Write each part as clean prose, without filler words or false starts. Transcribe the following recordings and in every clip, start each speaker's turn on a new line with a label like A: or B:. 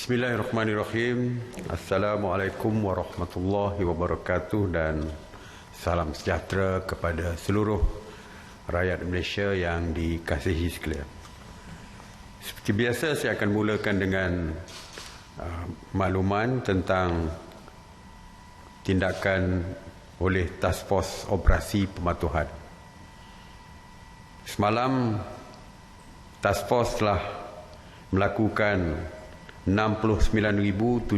A: Bismillahirrahmanirrahim. Assalamualaikum warahmatullahi wabarakatuh dan salam sejahtera kepada seluruh rakyat Malaysia yang dikasihi sekalian. Seperti biasa, saya akan mulakan dengan makluman tentang tindakan oleh Task Force Operasi Pematuhan. Semalam, Task Force telah melakukan 69,797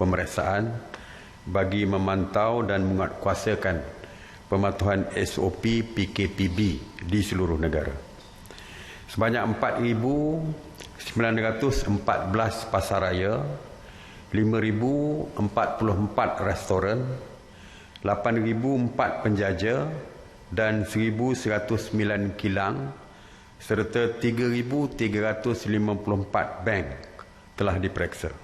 A: pemeriksaan bagi memantau dan menguatkuasakan pematuhan SOP PKPB di seluruh negara. Sebanyak 4,914 pasaraya, 5,044 restoran, 8,004 penjaja dan 1,109 kilang serta 3,354 bank telah diperiksa.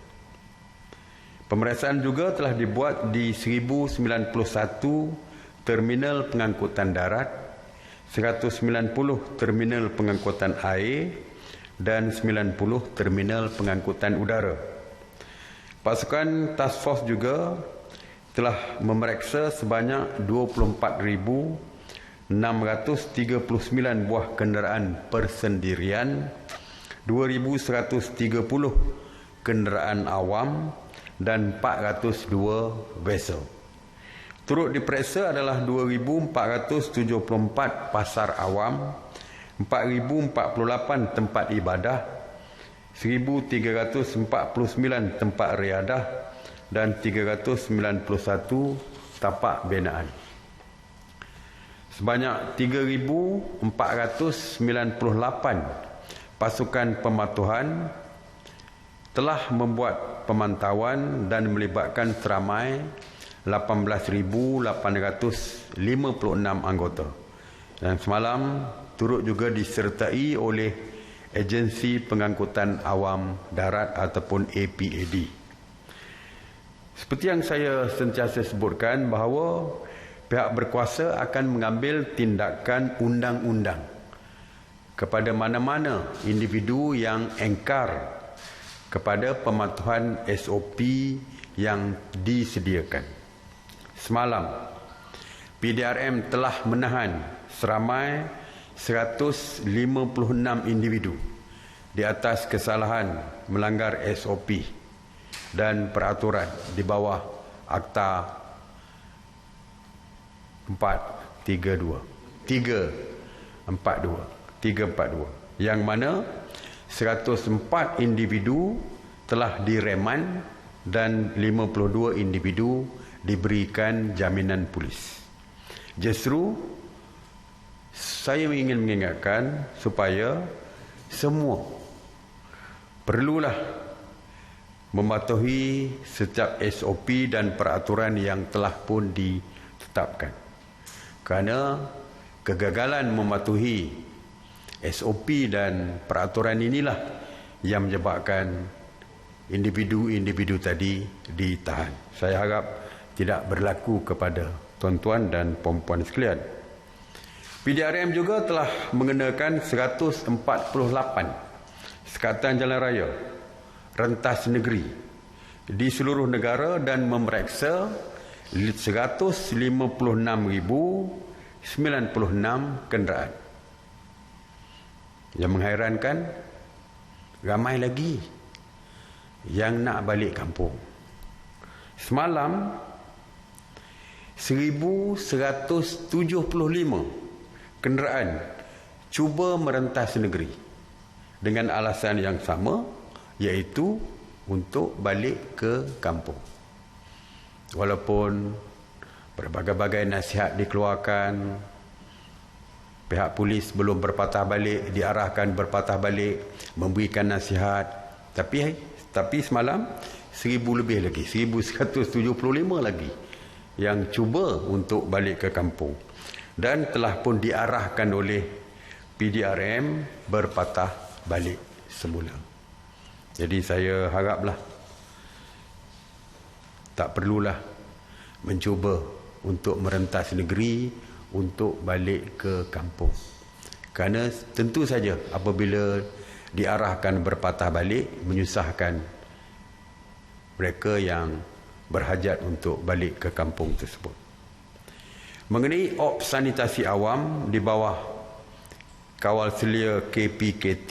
A: Pemeriksaan juga telah dibuat di 1,091 terminal pengangkutan darat, 190 terminal pengangkutan air dan 90 terminal pengangkutan udara. Pasukan Task Force juga telah memeriksa sebanyak 24,639 buah kenderaan persendirian, 2,130 kenderaan awam dan 402 vessel. Turut diperiksa adalah 2,474 pasar awam, 4,048 tempat ibadah, 1,349 tempat riadah dan 391 tapak binaan. Sebanyak 3,498 pasukan pematuhan telah membuat pemantauan dan melibatkan seramai 18,856 anggota. Dan semalam turut juga disertai oleh Agensi Pengangkutan Awam Darat ataupun APAD. Seperti yang saya sentiasa sebutkan bahawa pihak berkuasa akan mengambil tindakan undang-undang kepada mana-mana individu yang engkar kepada pematuhan SOP yang disediakan. Semalam, PDRM telah menahan seramai 156 individu di atas kesalahan melanggar SOP dan peraturan di bawah Akta 342, yang mana 104 individu telah direman dan 52 individu diberikan jaminan polis. Justru saya ingin mengingatkan supaya semua perlulah mematuhi setiap SOP dan peraturan yang telah pun ditetapkan. Kerana kegagalan mematuhi SOP dan peraturan inilah yang menyebabkan individu-individu tadi ditahan. Saya harap tidak berlaku kepada tuan-tuan dan puan-puan sekalian. PDRM juga telah mengenakan 148 sekatan jalan raya rentas negeri di seluruh negara dan memeriksa 156,096 kenderaan. Yang menghairankan, ramai lagi yang nak balik kampung. Semalam 1,175 kenderaan cuba merentas negeri dengan alasan yang sama, iaitu untuk balik ke kampung. Walaupun berbagai-bagai nasihat dikeluarkan, pihak polis belum berpatah balik, diarahkan berpatah balik, memberikan nasihat, tapi semalam 1,000 lebih lagi, 1,175 lagi yang cuba untuk balik ke kampung dan telah pun diarahkan oleh PDRM berpatah balik semula. Jadi saya haraplah tak perlulah mencuba untuk merentas negeri untuk balik ke kampung. Kerana tentu saja apabila diarahkan berpatah balik, menyusahkan mereka yang berhajat untuk balik ke kampung tersebut. Mengenai Ops Sanitasi Awam di bawah kawal selia KPKT,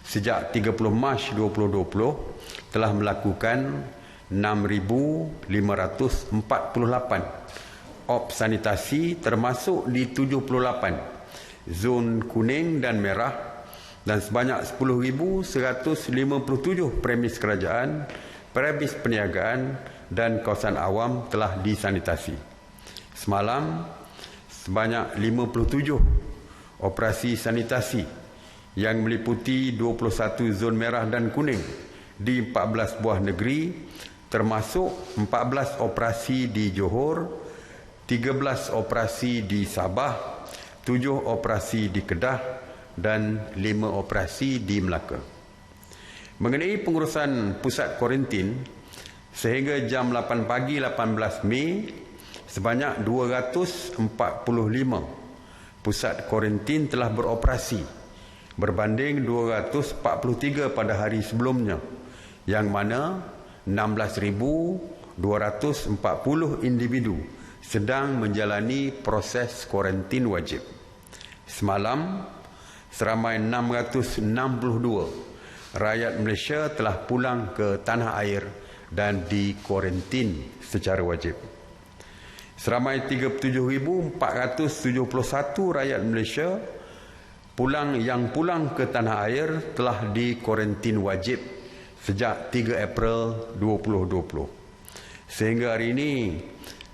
A: sejak 30 Mac 2020 telah melakukan 6,548 Ops sanitasi, termasuk di 78 zon kuning dan merah, dan sebanyak 10,157 premis kerajaan, premis perniagaan dan kawasan awam telah disanitasi. Semalam, sebanyak 57 operasi sanitasi yang meliputi 21 zon merah dan kuning di 14 buah negeri, termasuk 14 operasi di Johor, 13 operasi di Sabah, 7 operasi di Kedah dan 5 operasi di Melaka. Mengenai pengurusan pusat kuarantin, sehingga jam 8 pagi 18 Mei, sebanyak 245 pusat kuarantin telah beroperasi, berbanding 243 pada hari sebelumnya, yang mana 16,240 individu sedang menjalani proses kuarantin wajib. Semalam, seramai 662 rakyat Malaysia telah pulang ke tanah air dan dikuarantin secara wajib. Seramai 37,471 rakyat Malaysia yang pulang ke tanah air telah dikuarantin wajib sejak 3 April 2020. Sehingga hari ini,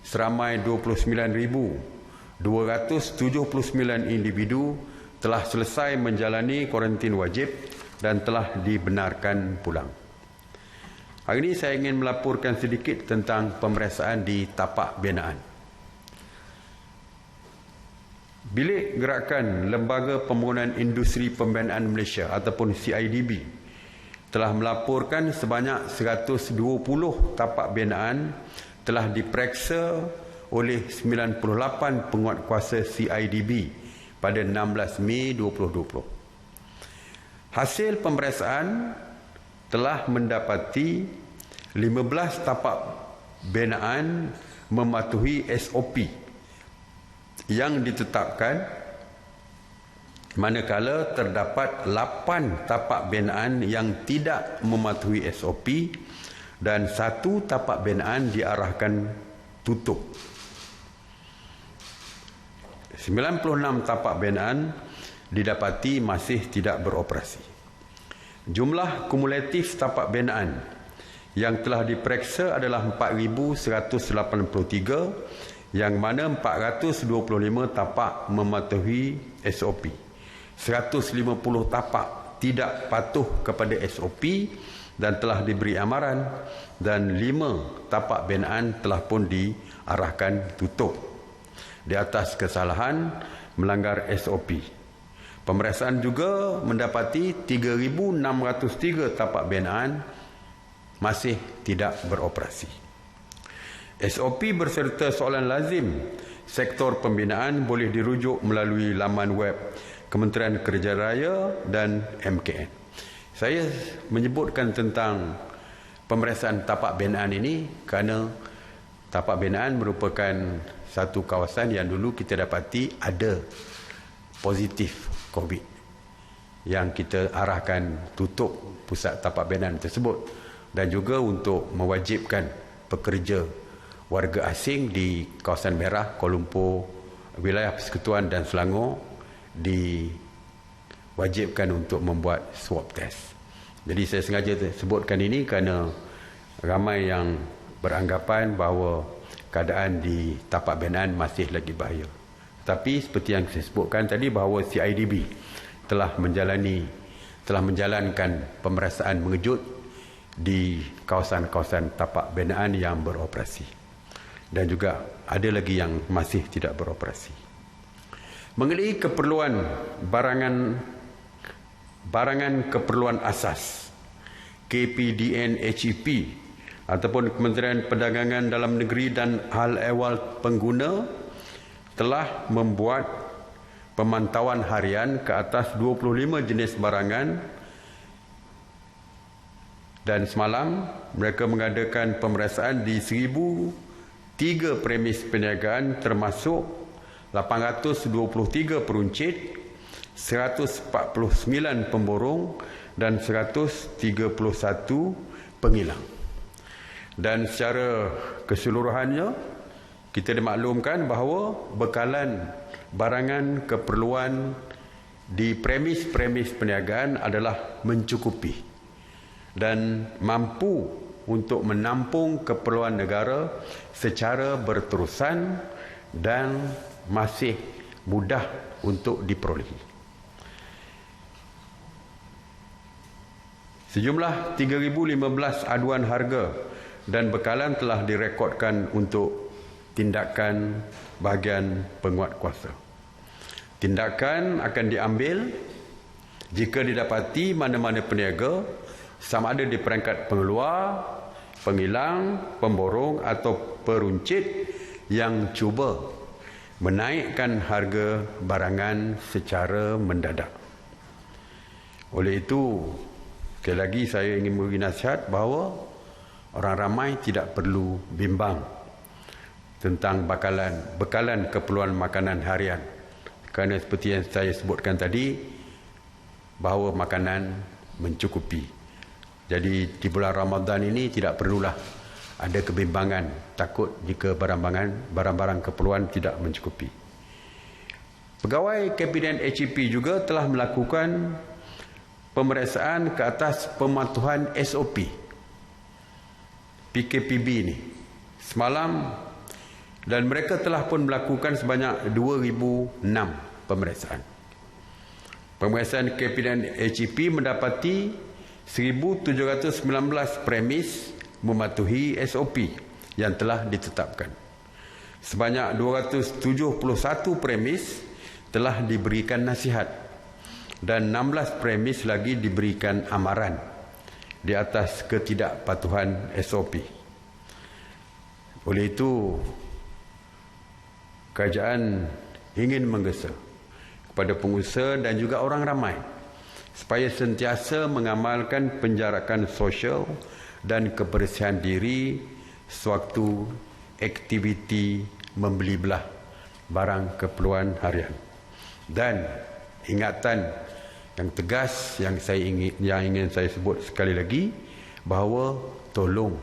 A: seramai 29,279 individu telah selesai menjalani kuarantin wajib dan telah dibenarkan pulang. Hari ini saya ingin melaporkan sedikit tentang pemeriksaan di tapak binaan. Bilik Gerakan Lembaga Pembangunan Industri Pembinaan Malaysia ataupun CIDB telah melaporkan sebanyak 120 tapak binaan telah diperiksa oleh 98 penguatkuasa CIDB pada 16 Mei 2020. Hasil pemeriksaan telah mendapati 15 tapak binaan mematuhi SOP yang ditetapkan, manakala terdapat 8 tapak binaan yang tidak mematuhi SOP dan 1 tapak binaan diarahkan tutup. 96 tapak binaan didapati masih tidak beroperasi. Jumlah kumulatif tapak binaan yang telah diperiksa adalah 4,183, yang mana 425 tapak mematuhi SOP. 150 tapak tidak patuh kepada SOP dan telah diberi amaran, dan 5 tapak binaan telah pun diarahkan tutup di atas kesalahan melanggar SOP. Pemeriksaan juga mendapati 3,603 tapak binaan masih tidak beroperasi. SOP berserta soalan lazim sektor pembinaan boleh dirujuk melalui laman web Kementerian Kerja Raya dan MKN. Saya menyebutkan tentang pemeriksaan tapak binaan ini kerana tapak binaan merupakan satu kawasan yang dulu kita dapati ada positif COVID, yang kita arahkan tutup pusat tapak binaan tersebut, dan juga untuk mewajibkan pekerja warga asing di kawasan merah, Kuala Lumpur, wilayah Persekutuan dan Selangor diwajibkan untuk membuat swab test. Jadi saya sengaja sebutkan ini kerana ramai yang beranggapan bahawa keadaan di tapak binaan masih lagi bahaya. Tapi seperti yang saya sebutkan tadi, bahawa CIDB telah menjalankan pemeriksaan mengejut di kawasan-kawasan tapak binaan yang beroperasi, dan juga ada lagi yang masih tidak beroperasi. Mengenai keperluan barangan keperluan asas, KPDN HEP ataupun Kementerian Perdagangan Dalam Negeri dan Hal Ehwal Pengguna telah membuat pemantauan harian ke atas 25 jenis barangan Dan semalam mereka mengadakan pemeriksaan di 1,003 premis perniagaan termasuk 823 peruncit, 149 pemborong dan 131 pengilang. Dan secara keseluruhannya kita dimaklumkan bahawa bekalan barangan keperluan di premis-premis perniagaan adalah mencukupi dan mampu untuk menampung keperluan negara secara berterusan dan masih mudah untuk diperolehi. Sejumlah 3,015 aduan harga dan bekalan telah direkodkan untuk tindakan bahagian penguat kuasa. Tindakan akan diambil jika didapati mana-mana peniaga sama ada di peringkat pengeluar, pengilang, pemborong atau peruncit yang cuba menaikkan harga barangan secara mendadak. Oleh itu, sekali lagi saya ingin memberi nasihat bahawa orang ramai tidak perlu bimbang tentang bekalan keperluan makanan harian. Kerana seperti yang saya sebutkan tadi, bahawa makanan mencukupi. Jadi di bulan Ramadan ini tidak perlulah ada kebimbangan, takut jika barang-barang keperluan tidak mencukupi. Pegawai Kabinet HEP juga telah melakukan pemeriksaan ke atas pematuhan SOP PKPB ini semalam, dan mereka telah pun melakukan sebanyak 2,006 pemeriksaan. Pemeriksaan Kabinet HEP mendapati 1,719 premis mematuhi SOP yang telah ditetapkan. Sebanyak 271 premis telah diberikan nasihat dan 16 premis lagi diberikan amaran di atas ketidakpatuhan SOP. Oleh itu, kerajaan ingin menggesa kepada pengusaha dan juga orang ramai supaya sentiasa mengamalkan penjarakan sosial dan kebersihan diri sewaktu aktiviti membeli belah barang keperluan harian. Dan ingatan yang tegas yang ingin saya sebut sekali lagi, bahawa tolong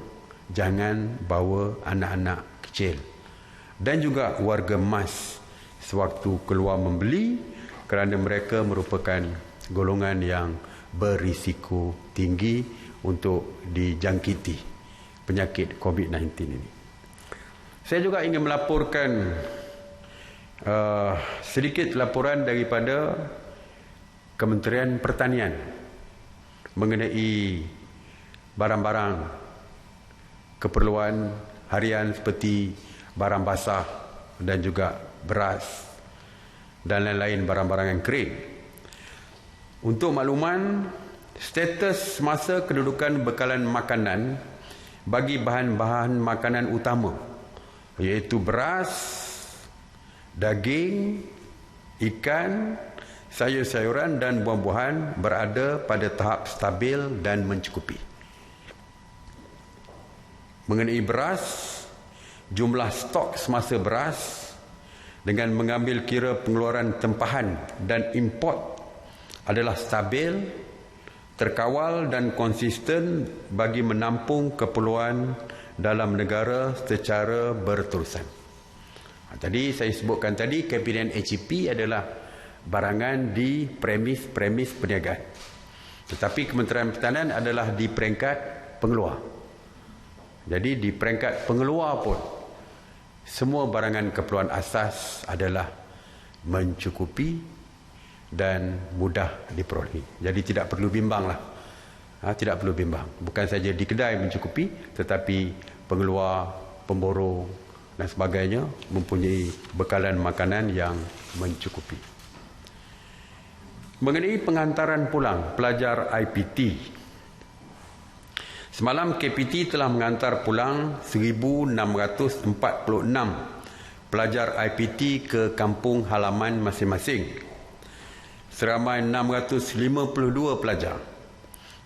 A: jangan bawa anak-anak kecil dan juga warga emas sewaktu keluar membeli, kerana mereka merupakan golongan yang berisiko tinggi untuk dijangkiti penyakit COVID-19 ini. Saya juga ingin melaporkan sedikit laporan daripada Kementerian Pertanian mengenai barang-barang keperluan harian seperti barang basah dan juga beras dan lain-lain barang-barang yang kering. Untuk makluman, status masa kedudukan bekalan makanan bagi bahan-bahan makanan utama iaitu beras, daging, ikan, sayur-sayuran dan buah-buahan berada pada tahap stabil dan mencukupi. Mengenai beras, jumlah stok semasa beras dengan mengambil kira pengeluaran tempahan dan import adalah stabil, terkawal dan konsisten bagi menampung keperluan dalam negara secara berterusan. Tadi saya sebutkan tadi, Kabinet HEP adalah barangan di premis-premis perniagaan. Tetapi Kementerian Pertanian adalah di peringkat pengeluar. Jadi di peringkat pengeluar pun, semua barangan keperluan asas adalah mencukupi dan mudah diperolehi. Jadi tidak perlu bimbanglah. Tidak perlu bimbang. Bukan saja di kedai mencukupi, tetapi pengeluar, pemborong dan sebagainya mempunyai bekalan makanan yang mencukupi. Mengenai pengantaran pulang pelajar IPT, semalam KPT telah mengantar pulang 1,646 pelajar IPT ke kampung halaman masing-masing. Seramai 652 pelajar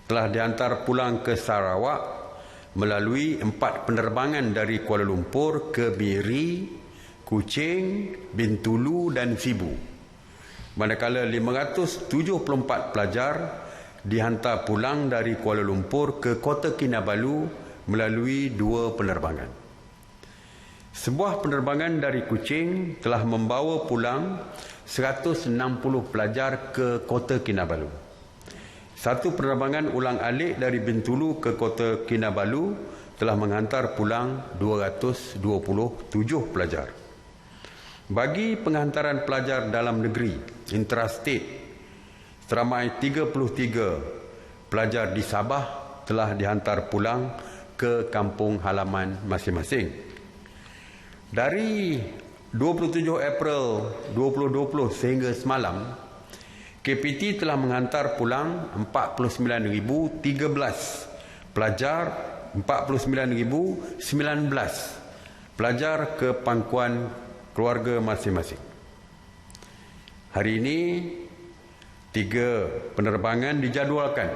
A: telah dihantar pulang ke Sarawak melalui 4 penerbangan dari Kuala Lumpur ke Miri, Kuching, Bintulu dan Sibu. Manakala 574 pelajar dihantar pulang dari Kuala Lumpur ke Kota Kinabalu melalui 2 penerbangan. Sebuah penerbangan dari Kuching telah membawa pulang 160 pelajar ke Kota Kinabalu. Satu penerbangan ulang-alik dari Bintulu ke Kota Kinabalu telah menghantar pulang 227 pelajar. Bagi penghantaran pelajar dalam negeri, intrastate, seramai 33 pelajar di Sabah telah dihantar pulang ke kampung halaman masing-masing. Dari 27 April 2020 sehingga semalam, KPT telah menghantar pulang 49,013 pelajar, 49,019 pelajar ke pangkuan keluarga masing-masing. Hari ini 3 penerbangan dijadualkan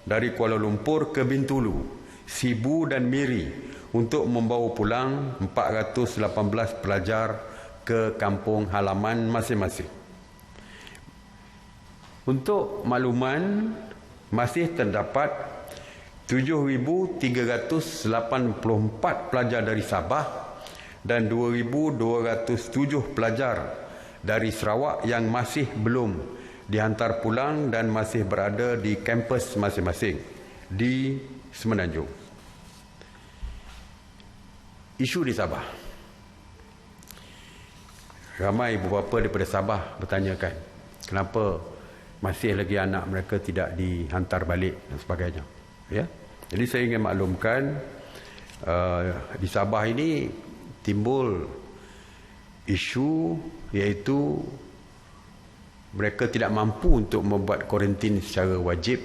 A: dari Kuala Lumpur ke Bintulu, Sibu dan Miri untuk membawa pulang 418 pelajar ke kampung halaman masing-masing. Untuk makluman, masih terdapat 7,384 pelajar dari Sabah dan 2,207 pelajar dari Sarawak yang masih belum dihantar pulang dan masih berada di kampus masing-masing di Semenanjung. Isu di Sabah. Ramai ibu bapa daripada Sabah bertanyakan, kenapa masih lagi anak mereka tidak dihantar balik dan sebagainya. Ya? Jadi saya ingin maklumkan, di Sabah ini timbul isu iaitu mereka tidak mampu untuk membuat kuarantin secara wajib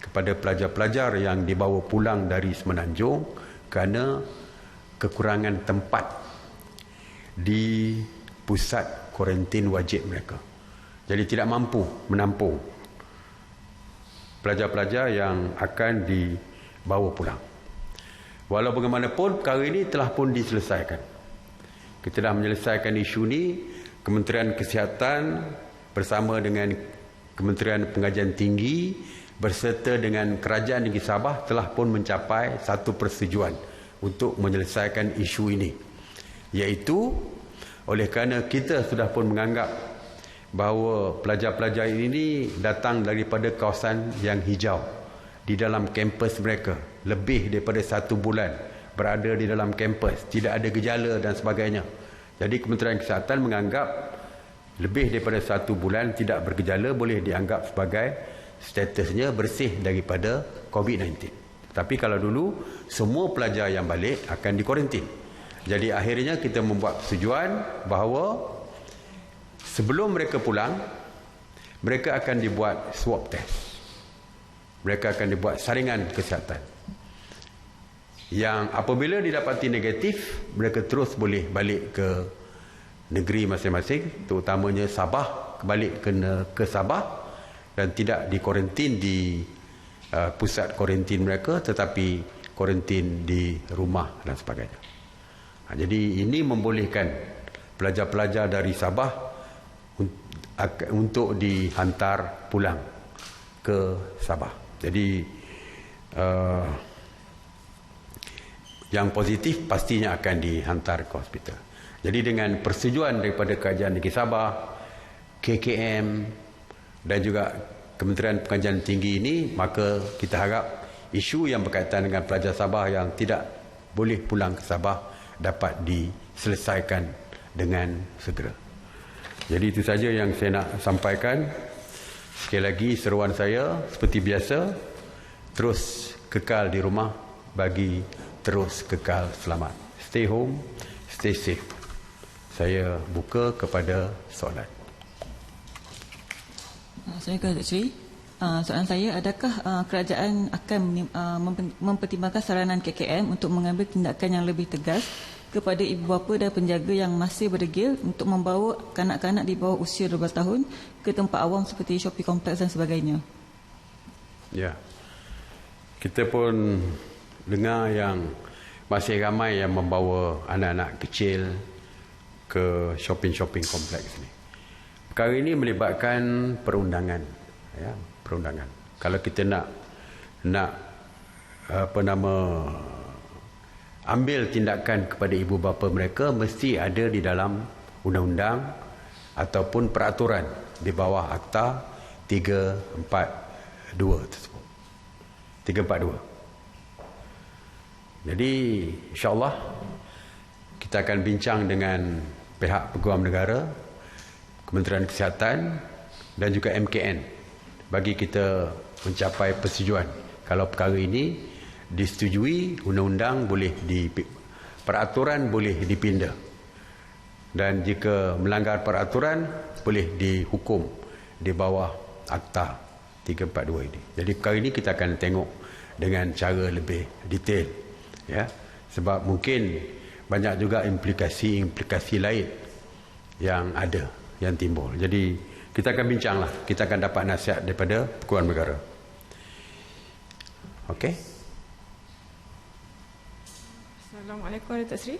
A: kepada pelajar-pelajar yang dibawa pulang dari Semenanjung kerana kekurangan tempat di pusat kuarantin wajib mereka. Jadi tidak mampu menampung pelajar-pelajar yang akan dibawa pulang. Walau bagaimanapun, perkara ini telah pun diselesaikan. Kita dah menyelesaikan isu ini. Kementerian Kesihatan bersama dengan Kementerian Pengajian Tinggi berserta dengan Kerajaan Negeri Sabah telah pun mencapai satu persetujuan untuk menyelesaikan isu ini. Iaitu, oleh kerana kita sudah pun menganggap bahawa pelajar-pelajar ini datang daripada kawasan yang hijau di dalam kampus mereka, lebih daripada 1 bulan berada di dalam kampus, tidak ada gejala dan sebagainya. Jadi Kementerian Kesihatan menganggap lebih daripada 1 bulan tidak bergejala boleh dianggap sebagai statusnya bersih daripada COVID-19. Tapi kalau dulu semua pelajar yang balik akan dikuarantin. Jadi akhirnya kita membuat persetujuan bahawa sebelum mereka pulang, mereka akan dibuat swab test. Mereka akan dibuat saringan kesihatan. Yang apabila didapati negatif, mereka terus boleh balik ke negeri masing-masing, terutamanya Sabah, balik ke Sabah dan tidak dikuarantin di pusat kuarantin mereka, tetapi kuarantin di rumah dan sebagainya. Jadi ini membolehkan pelajar-pelajar dari Sabah untuk dihantar pulang ke Sabah. Jadi yang positif pastinya akan dihantar ke hospital. Jadi dengan persetujuan daripada Kerajaan Negeri Sabah, KKM dan juga Kementerian Pengajian Tinggi ini, maka kita harap isu yang berkaitan dengan pelajar Sabah yang tidak boleh pulang ke Sabah dapat diselesaikan dengan segera. Jadi itu saja yang saya nak sampaikan. Sekali lagi seruan saya seperti biasa, terus kekal di rumah bagi terus kekal selamat. Stay home, stay safe. Saya buka kepada soalan.
B: Assalamualaikum Datuk Seri. Soalan saya, adakah kerajaan akan mempertimbangkan saranan KKM untuk mengambil tindakan yang lebih tegas kepada ibu bapa dan penjaga yang masih berdegil untuk membawa kanak-kanak di bawah usia 12 tahun ke tempat awam seperti shopping kompleks dan sebagainya?
A: Ya. kita pun dengar yang masih ramai yang membawa anak-anak kecil ke shopping kompleks ni. Perkara ini melibatkan perundangan, ya, perundangan. Kalau kita nak ambil tindakan kepada ibu bapa mereka, mesti ada di dalam undang-undang ataupun peraturan di bawah Akta 342 tersebut. 342. Jadi insya-Allah kita akan bincang dengan pihak Peguam Negara, Kementerian Kesihatan dan juga MKN bagi kita mencapai persetujuan. Kalau perkara ini disetujui, undang-undang boleh peraturan boleh dipinda. Dan jika melanggar peraturan boleh dihukum di bawah Akta 342 ini. Jadi perkara ini kita akan tengok dengan cara lebih detail. Ya, sebab mungkin banyak juga implikasi lain yang ada, yang timbul. Jadi kita akan bincanglah, kita akan dapat nasihat daripada Peguam Negara. Okey.
C: Assalamualaikum Datuk Seri.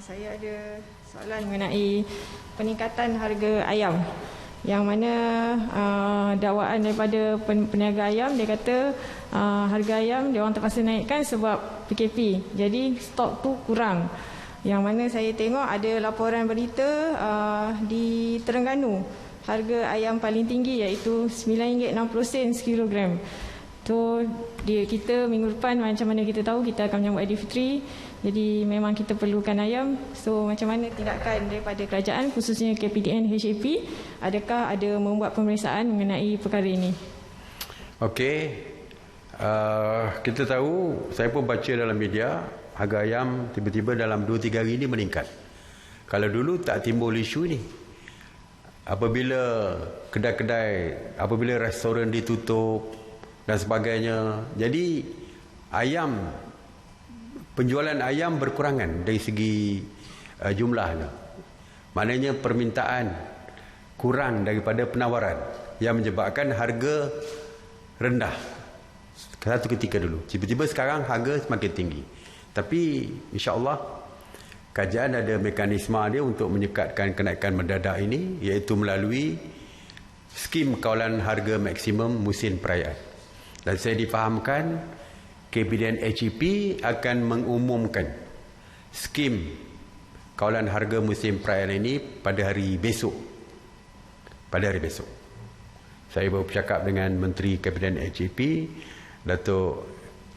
C: Saya ada soalan mengenai peningkatan harga ayam. Yang mana dakwaan daripada peniaga ayam, dia kata harga ayam dia orang terpaksa naikkan sebab PKP. Jadi stok tu kurang. Yang mana saya tengok ada laporan berita di Terengganu, harga ayam paling tinggi iaitu RM9.60 sekilogram. Tu kita minggu depan, macam mana kita tahu kita akan menyambut Aidilfitri. Jadi memang kita perlukan ayam. So macam mana tindakan daripada kerajaan, khususnya KPDN HAP, adakah ada membuat pemeriksaan mengenai perkara ini? Okey,
A: kita tahu, saya pun baca dalam media, harga ayam tiba-tiba dalam 2-3 hari ini meningkat. Kalau dulu tak timbul isu ni, apabila apabila restoran ditutup dan sebagainya, jadi penjualan ayam berkurangan dari segi jumlahnya. Maknanya permintaan kurang daripada penawaran yang menyebabkan harga rendah satu ketika dulu. Tiba-tiba sekarang harga semakin tinggi. Tapi insya-Allah kerajaan ada mekanisme dia untuk menyekatkan kenaikan mendadak ini, iaitu melalui skim kawalan harga maksimum musim perayaan. Dan saya difahamkan KPDN HEP akan mengumumkan skim kawalan harga musim perayaan ini pada hari besok. Saya baru bercakap dengan Menteri KPDN HEP, Datuk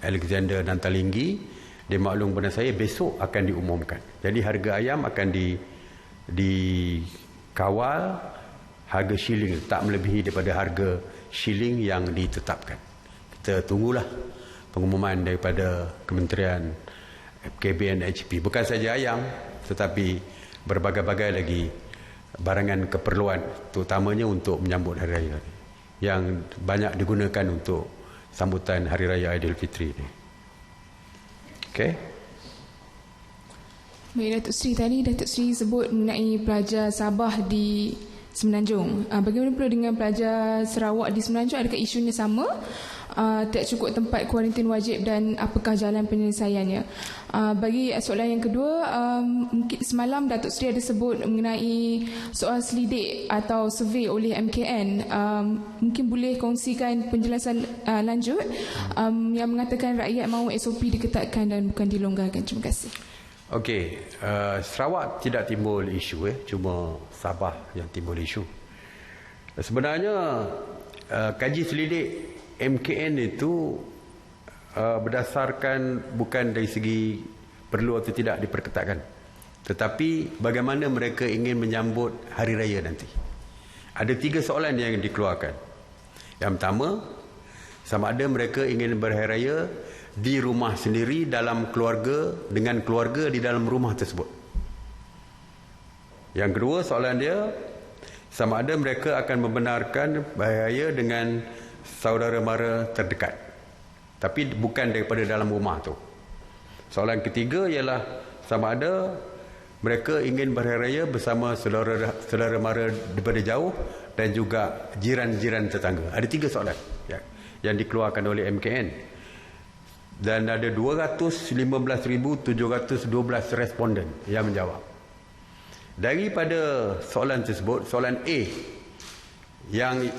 A: Alexander Nantalinggi. Dia maklum kepada saya besok akan diumumkan. Jadi harga ayam akan dikawal harga shilling, tak melebihi daripada harga shilling yang ditetapkan. Kita tunggulah pengumuman daripada Kementerian KPDN HEP. Bukan saja ayam, tetapi berbagai-bagai lagi barangan keperluan, terutamanya untuk menyambut Hari Raya yang banyak digunakan untuk sambutan Hari Raya Aidilfitri ini. Okey.
D: Baik, Datuk Seri, tadi Datuk Seri sebut mengenai pelajar Sabah di Semenanjung. Bagaimana pula dengan pelajar Sarawak di Semenanjung? Adakah isunya sama? Tak cukup tempat kuarantin wajib dan apakah jalan penyelesaiannya? Bagi soalan yang kedua, mungkin semalam Datuk Seri ada sebut mengenai soal selidik atau survey oleh MKN. Mungkin boleh kongsikan penjelasan lanjut yang mengatakan rakyat mahu SOP diketatkan dan bukan dilonggarkan. Terima kasih.
A: Okey, Sarawak tidak timbul isu, cuma Sabah yang timbul isu. Sebenarnya kaji selidik MKN itu berdasarkan bukan dari segi perlu atau tidak diperketatkan, tetapi bagaimana mereka ingin menyambut Hari Raya nanti. Ada 3 soalan yang dikeluarkan. Yang pertama, sama ada mereka ingin berhari raya di rumah sendiri dalam keluarga, dengan keluarga di dalam rumah tersebut. Yang kedua soalan dia, sama ada mereka akan membenarkan berhari raya dengan saudara mara terdekat, tapi bukan daripada dalam rumah tu. Soalan ketiga ialah sama ada mereka ingin berhari raya bersama saudara mara daripada jauh dan juga jiran-jiran tetangga. Ada 3 soalan yang dikeluarkan oleh MKN. dan ada 215,712 responden yang menjawab. Daripada soalan tersebut, soalan A yang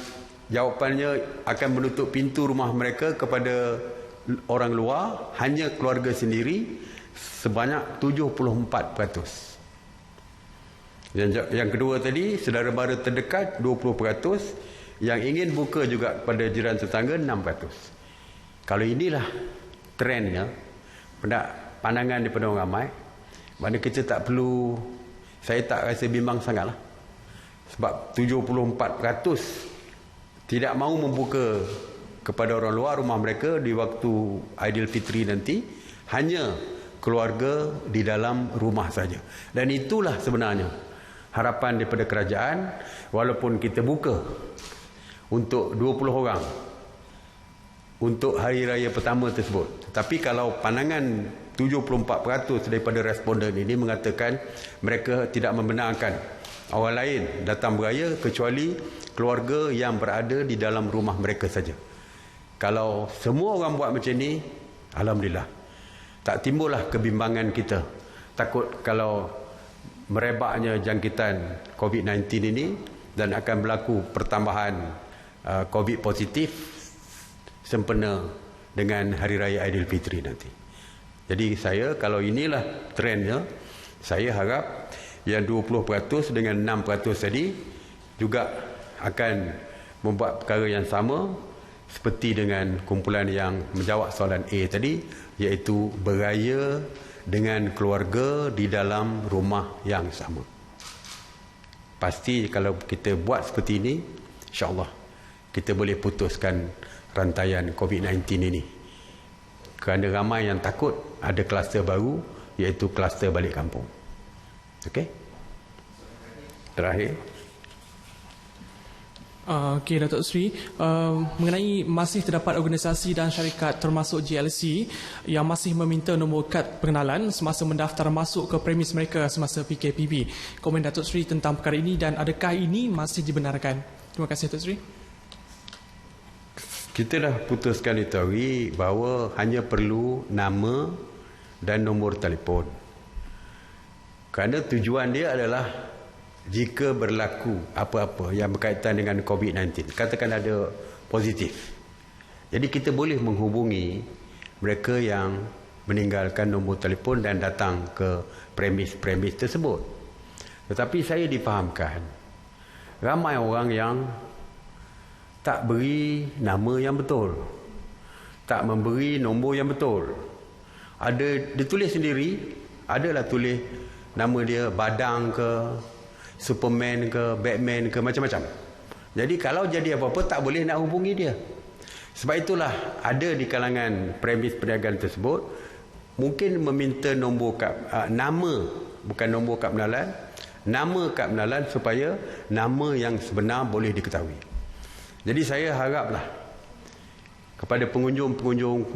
A: jawapannya akan menutup pintu rumah mereka kepada orang luar, hanya keluarga sendiri, sebanyak 74%. Yang kedua tadi, saudara mara terdekat 20%, yang ingin buka juga kepada jiran tetangga 6%. Kalau inilah trendnya, pandangan daripada orang ramai, mana kita tak perlu, saya tak rasa bimbang sangatlah. Sebab 74% tidak mahu membuka kepada orang luar rumah mereka di waktu Aidilfitri nanti, hanya keluarga di dalam rumah saja. Dan itulah sebenarnya harapan daripada kerajaan, walaupun kita buka untuk 20 orang untuk hari raya pertama tersebut. Tetapi kalau pandangan 74% daripada responden ini mengatakan mereka tidak membenarkan orang lain datang beraya kecuali keluarga yang berada di dalam rumah mereka saja. Kalau semua orang buat macam ni, alhamdulillah, tak timbullah kebimbangan kita. Takut kalau merebaknya jangkitan COVID-19 ini dan akan berlaku pertambahan COVID positif sempena dengan Hari Raya Aidilfitri nanti. Jadi saya, kalau inilah trendnya, saya harap yang 20% dengan 6% tadi juga akan membuat perkara yang sama seperti dengan kumpulan yang menjawab soalan A tadi, iaitu beraya dengan keluarga di dalam rumah yang sama. Pasti kalau kita buat seperti ini, insya-Allah kita boleh putuskan rantaian COVID-19 ini. Kerana ramai yang takut ada kluster baru, iaitu kluster balik kampung. Okey? Terakhir.
E: Okey, Datuk Seri, mengenai masih terdapat organisasi dan syarikat termasuk GLC yang masih meminta nombor kad pengenalan semasa mendaftar masuk ke premis mereka semasa PKPB. Komen Datuk Seri tentang perkara ini dan adakah ini masih dibenarkan? Terima kasih, Datuk Seri.
A: Kita dah putuskan itu hari bahawa hanya perlu nama dan nombor telefon. Kerana tujuan dia adalah jika berlaku apa-apa yang berkaitan dengan COVID-19, katakan ada positif, jadi kita boleh menghubungi mereka yang meninggalkan nombor telefon dan datang ke premis-premis tersebut. Tetapi saya difahamkan ramai orang yang tak beri nama yang betul, tak memberi nombor yang betul. Ada dia tulis sendiri, adalah tulis nama dia Badang ke, Superman ke, Batman ke, macam-macam. Jadi kalau jadi apa-apa tak boleh nak hubungi dia. Sebab itulah ada di kalangan premis perniagaan tersebut mungkin meminta nombor kad, nama, bukan nombor kad pengenalan, nama kad pengenalan supaya nama yang sebenar boleh diketahui. Jadi saya haraplah kepada pengunjung-pengunjung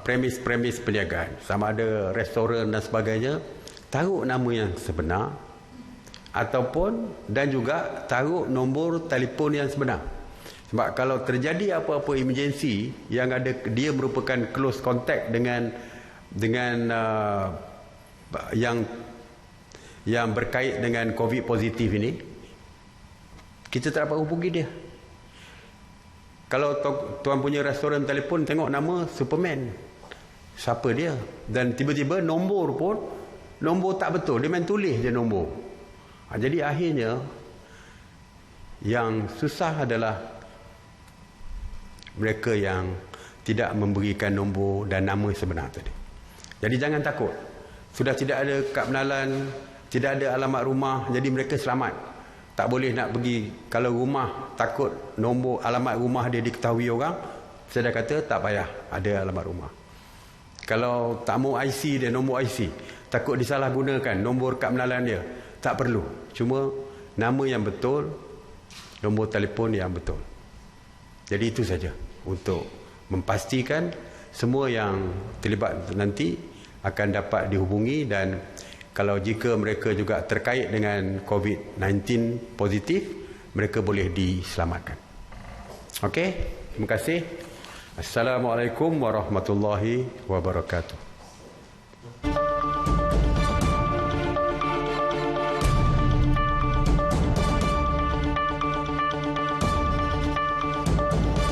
A: premis-premis perniagaan, sama ada restoran dan sebagainya, taruh nama yang sebenar ataupun dan juga taruh nombor telefon yang sebenar. Sebab kalau terjadi apa-apa emergency yang ada dia merupakan close contact dengan yang berkait dengan COVID positif ini, kita tak dapat hubungi dia. Kalau tuan punya restoran telefon tengok nama Superman, siapa dia? Dan tiba-tiba nombor pun, nombor tak betul, dia main tulis je nombor. Jadi akhirnya yang susah adalah mereka yang tidak memberikan nombor dan nama sebenar tadi. Jadi jangan takut. Sudah tidak ada kad pengenalan, tidak ada alamat rumah, jadi mereka selamat. Tak boleh nak pergi. Kalau rumah takut nombor alamat rumah dia diketahui orang, saya dah kata tak payah ada alamat rumah. Kalau tak mau IC dia, nombor IC, takut disalahgunakan nombor kad pengenalan dia, tak perlu. Cuma nama yang betul, nombor telefon yang betul. Jadi itu saja untuk memastikan semua yang terlibat nanti akan dapat dihubungi, dan kalau jika mereka juga terkait dengan COVID-19 positif, mereka boleh diselamatkan. Okey, terima kasih. Assalamualaikum warahmatullahi wabarakatuh.